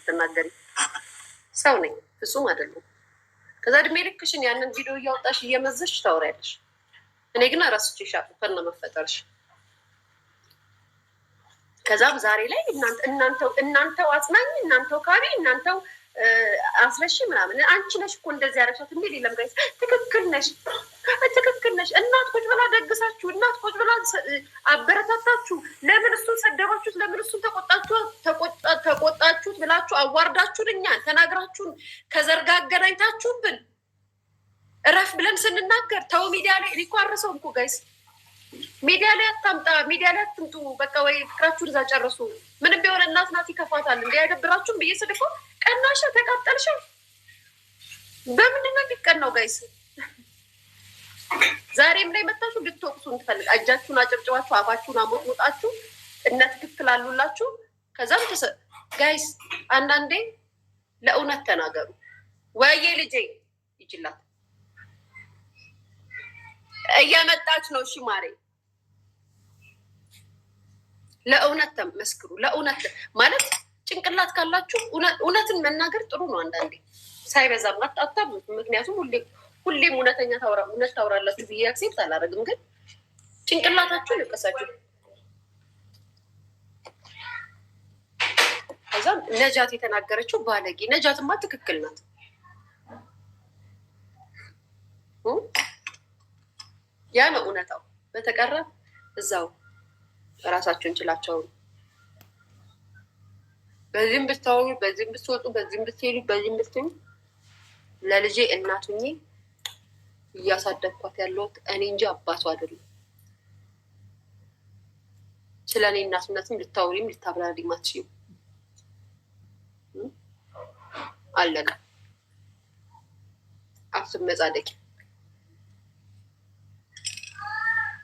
ስትናገሪ። ሰው ነኝ ፍጹም አይደለም። ከዛ እድሜ ልክሽን ያንን ቪዲዮ እያወጣሽ እየመዘሽ ታወሪያለሽ። እኔ ግን እረስቼሻለሁ ከነ መፈጠርሽ። ከዛም ዛሬ ላይ እናንተው አጽናኝ፣ እናንተው ካቢ፣ እናንተው አስረሺ ምናምን አንቺ ነሽ እኮ እንደዚህ ያረሻት እንዴ? ሌለም ጋይስ ትክክል ነሽ፣ ትክክል ነሽ። እናት ቁጭ ብላ ደግሳችሁ፣ እናት ቁጭ ብላ አበረታታችሁ። ለምን እሱን ሰደባችሁት? ለምን እሱን ተቆጣችሁት ብላችሁ አዋርዳችሁን እኛን ተናግራችሁን ከዘርጋ አገናኝታችሁብን እረፍ ብለን ስንናገር ተው ሚዲያ ላይ ሪኳረሰው እኮ ጋይስ ሚዲያ ላይ አታምጣ፣ ሚዲያ ላይ አትምጡ። በቃ ወይ ፍቅራችሁን እዛ ጨርሱ። ምንም ቢሆን እናት ናት ይከፋታል። እንዲ አይደብራችሁም ብዬ ስልኮ ቀናሻ ተቃጠልሻ። በምንድን ነው የሚቀናው ጋይስ? ዛሬም ላይ መታችሁ ልትወቅሱን ትፈልግ እጃችሁን አጨብጭባችሁ አፋችሁን አሞጥሙጣችሁ እነ ትክክል አሉላችሁ። ከዛም ጋይስ አንዳንዴ ለእውነት ተናገሩ። ወዬ ልጄ ይችላል እየመጣች ነው። እሺ ማሬ ለእውነት ተመስክሩ። ለእውነት ማለት ጭንቅላት ካላችሁ እውነትን መናገር ጥሩ ነው። አንዳንዴ ሳይበዛም አታብዙት። ምክንያቱም ሁሌም እውነት ታውራላችሁ ብዬ አክሴፕት አላደርግም። ግን ጭንቅላታችሁን ይቀሳችሁ። ከዛም ነጃት የተናገረችው ባለጌ። ነጃትማ ትክክል ናት። ያ ነው እውነታው። በተቀረ እዛው ራሳችሁን ችላቸው። በዚህም ብታወሩ፣ በዚህም ብትወጡ፣ በዚህም ብትሄዱ፣ በዚህም ብትሉ ለልጄ እናቱኝ እያሳደግኳት ያለሁት እኔ እንጂ አባቱ አይደለም። ስለ እኔ እናትነትም ልታወሪም ልታብራሪም አትችይም። አለቀ። አትመጻደቂ።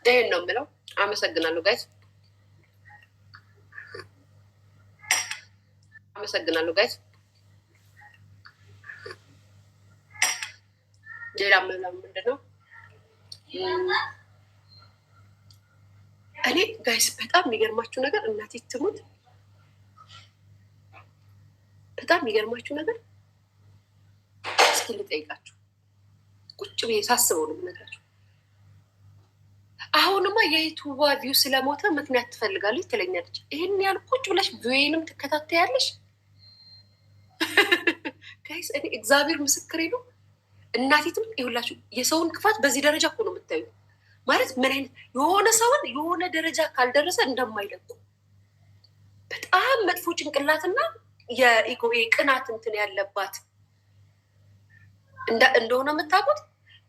ይሄን ነው የምለው። አመሰግናለሁ ጋይስ፣ አመሰግናለሁ ጋይስ። ሌላ ምንድን ነው? እኔ ጋይስ በጣም የሚገርማችሁ ነገር እናቴ ትሙት፣ በጣም የሚገርማችሁ ነገር እስኪ ልጠይቃችሁ። ቁጭ ብዬ ሳስበው ነው የምነግራችሁ። አሁንማ የዩቱባ ቪው ስለሞተ ምክንያት ትፈልጋለች ትለኛለች። ይህን ያህል ቁጭ ብለሽ ቪዌንም ትከታተያለሽ ጋይስ። እኔ እግዚአብሔር ምስክሬ ነው። እናቴትም ይሁላችሁ የሰውን ክፋት በዚህ ደረጃ እኮ ነው የምታዩ። ማለት ምን አይነት የሆነ ሰውን የሆነ ደረጃ ካልደረሰ እንደማይለቁ በጣም መጥፎ ጭንቅላትና የኢጎ ቅናት እንትን ያለባት እንደሆነ የምታውቁት።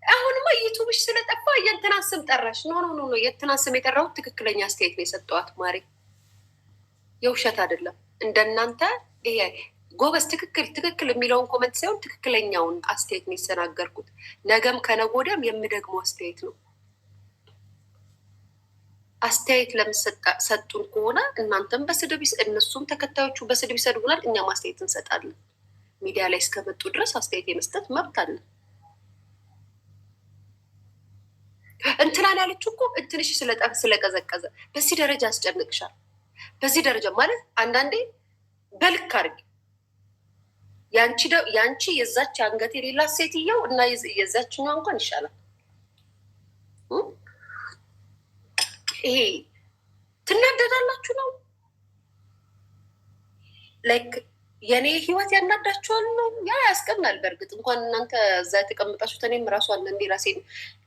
አሁንማ ዩቱብሽ ስለጠፋ የእንትናን ስም ጠራሽ። ኖ ኖ ኖ፣ የእንትናን ስም የጠራሁት ትክክለኛ አስተያየት ነው የሰጠዋት ማሬ፣ የውሸት አይደለም። እንደናንተ ይሄ ጎበዝ ትክክል የሚለውን ኮመንት ሳይሆን ትክክለኛውን አስተያየት ነው የተናገርኩት። ነገም ከነገ ወዲያም የምደግመው አስተያየት ነው። አስተያየት ለምሰጡን ከሆነ እናንተም በስድብ እነሱም ተከታዮቹ በስድብ ይሰድቡናል፣ እኛም አስተያየት እንሰጣለን። ሚዲያ ላይ እስከመጡ ድረስ አስተያየት የመስጠት መብት አለን። እንትናን ያለችው እኮ እንትንሽ ስለቀዘቀዘ በዚህ ደረጃ ያስጨንቅሻል። በዚህ ደረጃ ማለት አንዳንዴ በልክ አድርጊ። ያንቺ የዛች አንገት የሌላት ሴትየው እና የዛችኛው እንኳን ይሻላል። ይሄ ትናደዳላችሁ ነው ላይክ የኔ ህይወት ያናዳችኋል ነው። ያ ያስቀናል። በእርግጥ እንኳን እናንተ እዛ የተቀምጣችሁት እኔም ራሱ አለ እንዲ ራሴን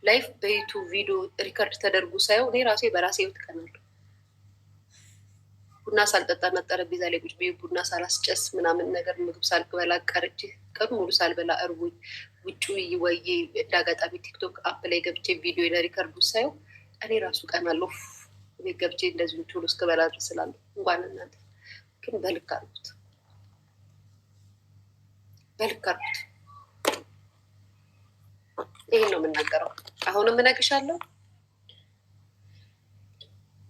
ላይፍ በዩቱብ ቪዲዮ ሪከርድ ተደርጉ ሳየው እኔ ራሴ በራሴ ህይወት ቀናለሁ። ቡና ሳልጠጣ እና ጠረጴዛ ላይ ቁጭ ብዬ ቡና ሳላስጨስ ምናምን ነገር ምግብ ሳልበላ ቀርቼ ቀን ሙሉ ሳልበላ እርቦኝ ውጭ ወዬ እንደ አጋጣሚ ቲክቶክ አፕ ላይ ገብቼ ቪዲዮ ለሪከርዱ ሳየው እኔ ራሱ ቀናለሁ። ቤት ገብቼ እንደዚህ ቶሎ እስክበላ ድረስ ስላለሁ እንኳን እናንተ ግን በልክ አልኩት። በልክ አልኩት። ይሄን ነው የምናገረው። አሁንም እነግርሻለሁ፣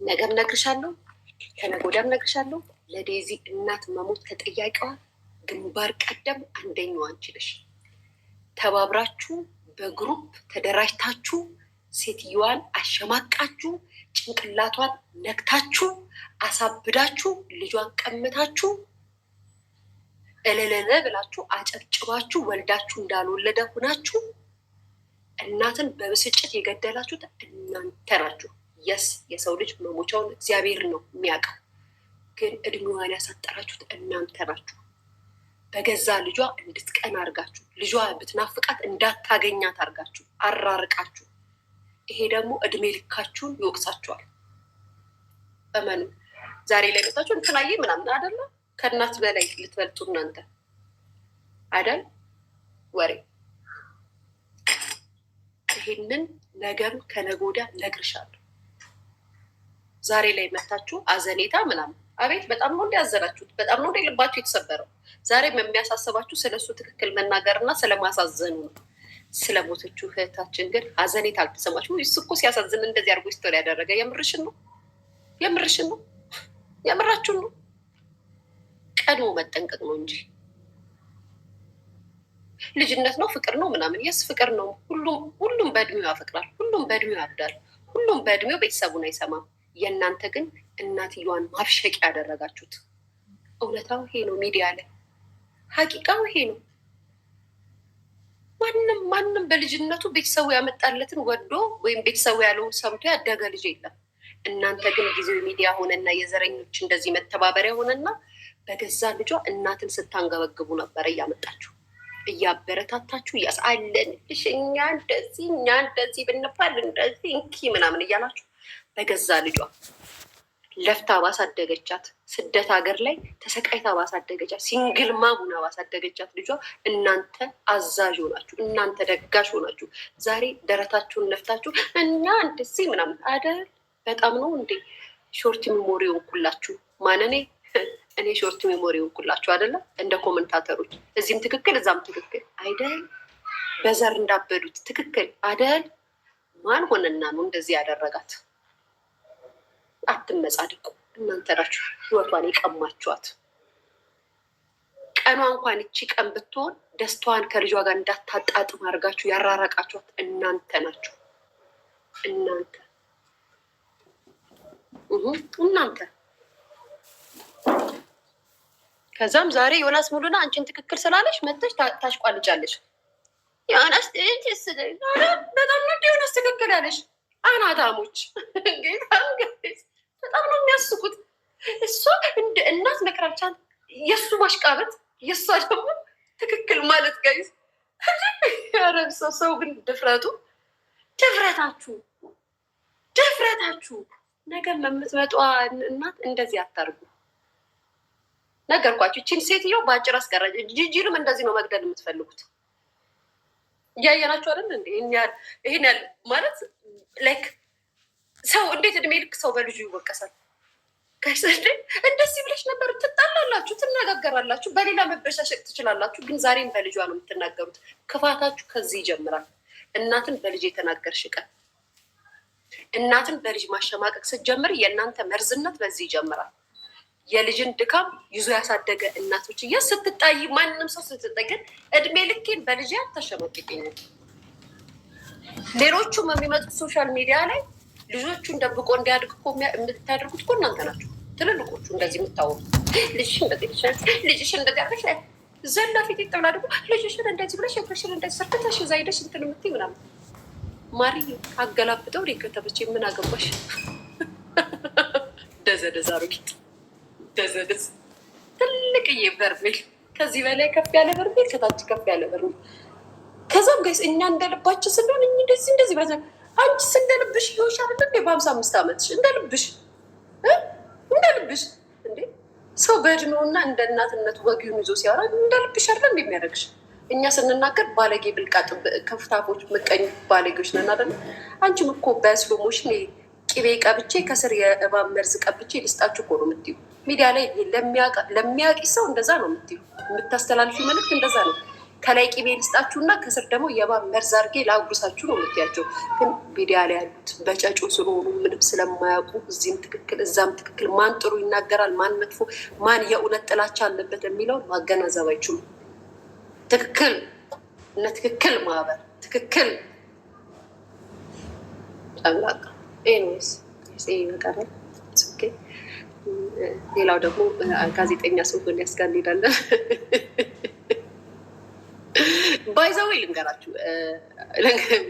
ነገም እነግርሻለሁ፣ ከነገ ወዲያም እነግርሻለሁ። ለዴዚ እናት መሞት ተጠያቂዋ ግንባር ቀደም አንደኛዋ አንቺ ነሽ። ተባብራችሁ በግሩፕ ተደራጅታችሁ ሴትዮዋን አሸማቃችሁ፣ ጭንቅላቷን ነክታችሁ፣ አሳብዳችሁ፣ ልጇን ቀምታችሁ እልልል ብላችሁ አጨብጭባችሁ ወልዳችሁ እንዳልወለደ ሆናችሁ እናትን በብስጭት የገደላችሁት እናንተ ናችሁ። የስ የሰው ልጅ መሞቻውን እግዚአብሔር ነው የሚያውቀው፣ ግን እድሜዋን ያሳጠራችሁት እናንተ ናችሁ። በገዛ ልጇ እንድትቀን አድርጋችሁ ልጇ ብትናፍቃት እንዳታገኛት አድርጋችሁ አራርቃችሁ፣ ይሄ ደግሞ እድሜ ልካችሁን ይወቅሳችኋል። እመኑ። ዛሬ ላይ መጣችሁ እንትናዬ ምናምን አይደለ? ከእናት በላይ ልትበልጡ እናንተ አይደል? ወሬ ይሄንን ነገም ከነገ ወዲያ እነግርሻለሁ። ዛሬ ላይ መታችሁ አዘኔታ ምናምን፣ አቤት በጣም ነው እንዲያዘናችሁት፣ በጣም ነው ልባችሁ የተሰበረው። ዛሬም የሚያሳስባችሁ ስለሱ ትክክል መናገርና ስለማሳዘኑ ነው። ስለ ሞተችው እህታችን ግን አዘኔታ አልተሰማችሁ። እሱ እኮ ሲያሳዝን እንደዚህ አድርጎ ስቶሪ ያደረገ የምርሽን ነው? የምርሽን ነው? የምራችሁን ነው? ቀድሞ መጠንቀቅ ነው እንጂ ልጅነት ነው ፍቅር ነው ምናምን። የስ ፍቅር ነው። ሁሉም በእድሜው ያፈቅራል። ሁሉም በእድሜው ያብዳል። ሁሉም በእድሜው ቤተሰቡን አይሰማም። የእናንተ ግን እናትየዋን ማብሸቂያ ያደረጋችሁት። እውነታው ይሄ ነው። ሚዲያ ላይ ሀቂቃው ይሄ ነው። ማንም በልጅነቱ ቤተሰቡ ያመጣለትን ወዶ ወይም ቤተሰቡ ያለውን ሰምቶ ያደገ ልጅ የለም። እናንተ ግን ጊዜው ሚዲያ ሆነና የዘረኞች እንደዚህ መተባበሪያ ሆነና በገዛ ልጇ እናትን ስታንገበግቡ ነበረ እያመጣችሁ እያበረታታችሁ እያስአለንልሽ እኛ እንደዚህ ብንባል እንደዚህ እንኪ ምናምን እያላችሁ በገዛ ልጇ ለፍታ ባሳደገቻት ስደት ሀገር ላይ ተሰቃይታ ባሳደገቻት ሲንግል ማሙና ባሳደገቻት ልጇ እናንተ አዛዥ ሆናችሁ፣ እናንተ ደጋሽ ሆናችሁ ዛሬ ደረታችሁን ነፍታችሁ እኛ እንደዚህ ምናምን አደል። በጣም ነው እንዴ ሾርት ሜሞሪውን ኩላችሁ ማንኔ እኔ ሾርት ሜሞሪውን ኩላችሁ አይደለም እንደ ኮመንታተሮች እዚህም ትክክል እዛም ትክክል አይደል? በዘር እንዳበዱት ትክክል አይደል? ማን ሆነና ነው እንደዚህ ያደረጋት? አትመጻድቁ። እናንተ ናችሁ ህይወቷን የቀማችኋት። ቀኗ እንኳን እቺ ቀን ብትሆን ደስታዋን ከልጇ ጋር እንዳታጣጥም አድርጋችሁ ያራራቃችኋት እናንተ ናችሁ። እናንተ ከዛም ዛሬ ዮናስ ሙሉና አንቺን ትክክል ስላለሽ መተሽ ታሽቋልጫለሽ። ዮናስ በጣም ነው ዮናስ ትክክል ያለሽ። አናታሞች በጣም ነው የሚያስቁት። እሷ እንደ እናት መቅረብቻን የእሱ ማሽቃበት የእሷ ደግሞ ትክክል ማለት ጋይዝ ያረብ ሰው ግን ድፍረታችሁ ነገ የምትመጧ እናት እንደዚህ አታርጉ። ነገርኳችሁ። ይህችን ሴትዮ በአጭር አስቀረጭ። ጂጂንም እንደዚህ ነው መግደል የምትፈልጉት። እያየናችሁ አይደል እንዴ? ይሄን ያህል ማለት ላይክ ሰው እንዴት እድሜ ልክ ሰው በልጁ ይወቀሳል? እንደዚህ ብለሽ ነበር። ትጣላላችሁ፣ ትነጋገራላችሁ፣ በሌላ መበሻሸቅ ትችላላችሁ። ግን ዛሬም በልጇ ነው የምትናገሩት። ክፋታችሁ ከዚህ ይጀምራል። እናትን በልጅ የተናገርሽ ቀን እናትን በልጅ ማሸማቀቅ ስትጀምር የእናንተ መርዝነት በዚህ ይጀምራል። የልጅን ድካም ይዞ ያሳደገ እናቶች ስትጣይ ማንም ሰው ስትጠገን እድሜ ልኬን በልጅ ያልተሸማቀቀኝ። ሌሎቹም የሚመጡት ሶሻል ሚዲያ ላይ ልጆቹን ደብቆ እንዲያድግ እኮ የምታደርጉት እኮ እናንተ ናቸው። ትልልቆቹ እንደዚህ የምታወሩት ልጅሽን እንደዚህ አርገሽ ዘላ ፊት ይጠብላ ደግሞ ልጅሽን እንደዚህ ብለሽ የፍረሽን እንደዚህ ሰርተሽ እዛ ሄደሽ እንትን የምትይ ምናምን ማሪ አገላብጠው ሪከተበች ምን አገባሽ? ደዘደዛ ሮጊት ደዘደዝ ትልቅዬ በርሜል ከዚህ በላይ ከፍ ያለ በርሜል ከታች ከፍ ያለ በርሜል። ከዛም ጋይስ እኛ እንደልባችን ስንሆን እንደዚህ በዛ አንቺ እንደልብሽ ይሆንሽ አይደል እንዴ? በ55 ዓመትሽ እንደልብሽ እንዴ? ሰው በእድሜውና እንደ እናትነቱ ወጊውን ይዞ ሲያወራ እንደልብሽ አይደል እንዴ የሚያደርግሽ? እኛ ስንናገር ባለጌ ብልቃጥ ከፍታፎች ምቀኝ ባለጌዎች ነን አይደል? አንቺም እኮ በስሎሞሽን ቅቤ ቀብቼ ከስር የእባብ መርዝ ቀብቼ ልስጣችሁ እኮ ነው የምትይው። ሚዲያ ላይ ለሚያውቂ ሰው እንደዛ ነው የምትይው። የምታስተላልፊ መልዕክት እንደዛ ነው። ከላይ ቅቤ ልስጣችሁና ከስር ደግሞ የእባብ መርዝ አድርጌ ላጉርሳችሁ ነው የምትያቸው። ግን ሚዲያ ላይ ያሉት በጨጮ ስለሆኑ ምንም ስለማያውቁ እዚህም ትክክል እዛም ትክክል፣ ማን ጥሩ ይናገራል፣ ማን መጥፎ፣ ማን የእውነት ጥላቻ አለበት የሚለውን ማገናዘብ አይችሉም። ትክክል እነ ትክክል ማህበር ትክክል ጨምላቃ ኤኒዌይስ ይበቃል። ሌላው ደግሞ ጋዜጠኛ ስንሆን ያስጋልዳለን። ባይዘዌ ልንገራችሁ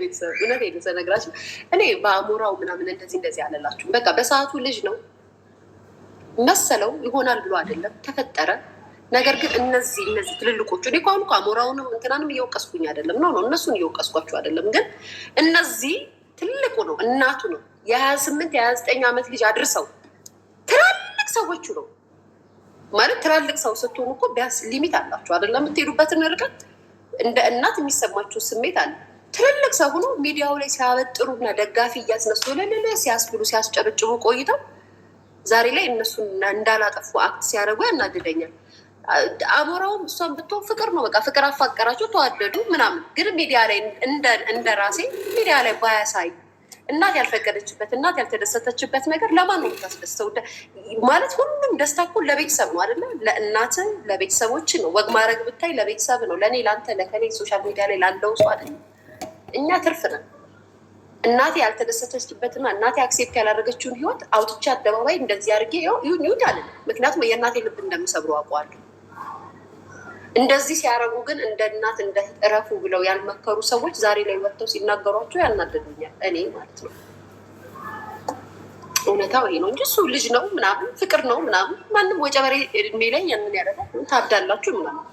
ቤተሰብ እውነት ልነግራችሁ እኔ በአሞራው ምናምን እንደዚህ አለላችሁ። በቃ በሰዓቱ ልጅ ነው መሰለው ይሆናል ብሎ አይደለም ተፈጠረ። ነገር ግን እነዚህ ትልልቆቹ እኔ ከአሁኑ አሞራውንም እንትናንም እየወቀስኩኝ አይደለም ነው እነሱን እየወቀስኳቸው አይደለም። ግን እነዚህ ትልቁ ነው እናቱ ነው የ28 የ29 ዓመት ልጅ አድርሰው ትላልቅ ሰዎቹ ነው ማለት ትላልቅ ሰው ስትሆኑ እኮ ቢያንስ ሊሚት አላችሁ አይደለም የምትሄዱበትን ርቀት እንደ እናት የሚሰማችሁ ስሜት አለ። ትልልቅ ሰው ሆኖ ሚዲያው ላይ ሲያበጥሩና ደጋፊ እያስነሱ ለለለ ሲያስብሉ ሲያስጨበጭቡ ቆይተው ዛሬ ላይ እነሱን እንዳላጠፉ አክት ሲያደርጉ ያናድደኛል። አሞራውም እሷን ብትሆን ፍቅር ነው በቃ ፍቅር አፋቀራቸው ተዋደዱ ምናምን። ግን ሚዲያ ላይ እንደ ራሴ ሚዲያ ላይ ባያሳይ እናት ያልፈቀደችበት እናት ያልተደሰተችበት ነገር ለማን ነው የምታስደስተው? ማለት ሁሉም ደስታ እኮ ለቤተሰብ ነው አይደለ? ለእናት ለቤተሰቦች ነው። ወግ ማድረግ ብታይ ለቤተሰብ ነው። ለእኔ ለአንተ ለከኔ ሶሻል ሚዲያ ላይ ላለው ሰው አይደለም። እኛ ትርፍ ነን። እናቴ ያልተደሰተችበትና እናቴ አክሴፕት ያላደረገችውን ህይወት አውጥቼ አደባባይ እንደዚህ አድርጌ ይሁን አለ። ምክንያቱም የእናቴ ልብ እንደምሰብሩ አውቀዋለሁ። እንደዚህ ሲያረጉ ግን እንደ እናት እንደ እረፉ ብለው ያልመከሩ ሰዎች ዛሬ ላይ ወጥተው ሲናገሯቸው ያናደዱኛል። እኔ ማለት ነው እውነታው ይሄ ነው እንጂ እሱ ልጅ ነው ምናምን ፍቅር ነው ምናምን ማንም ወጨበሬ እድሜ ላይ ያንን ያደረጋል ታብዳላችሁ ምናምን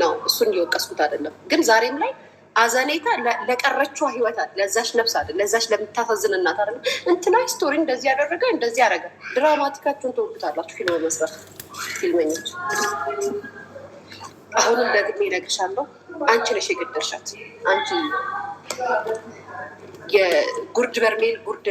ነው። እሱን እየወቀስኩት አይደለም። ግን ዛሬም ላይ አዘኔታ ለቀረችዋ ህይወት አለ ለዛች ነፍስ አለ ለዛች ለምታሳዝን እናት አለ እንትና ስቶሪ እንደዚህ ያደረገ እንደዚህ ያደረገ ድራማቲካችሁን ተወዱታላችሁ። ፊልም መስራት ፊልመኞች አሁንም ደግሜ እነግርሻለሁ፣ አንቺ ነሽ የገደልሻት። አንቺ የጉርድ በርሜል ጉርድ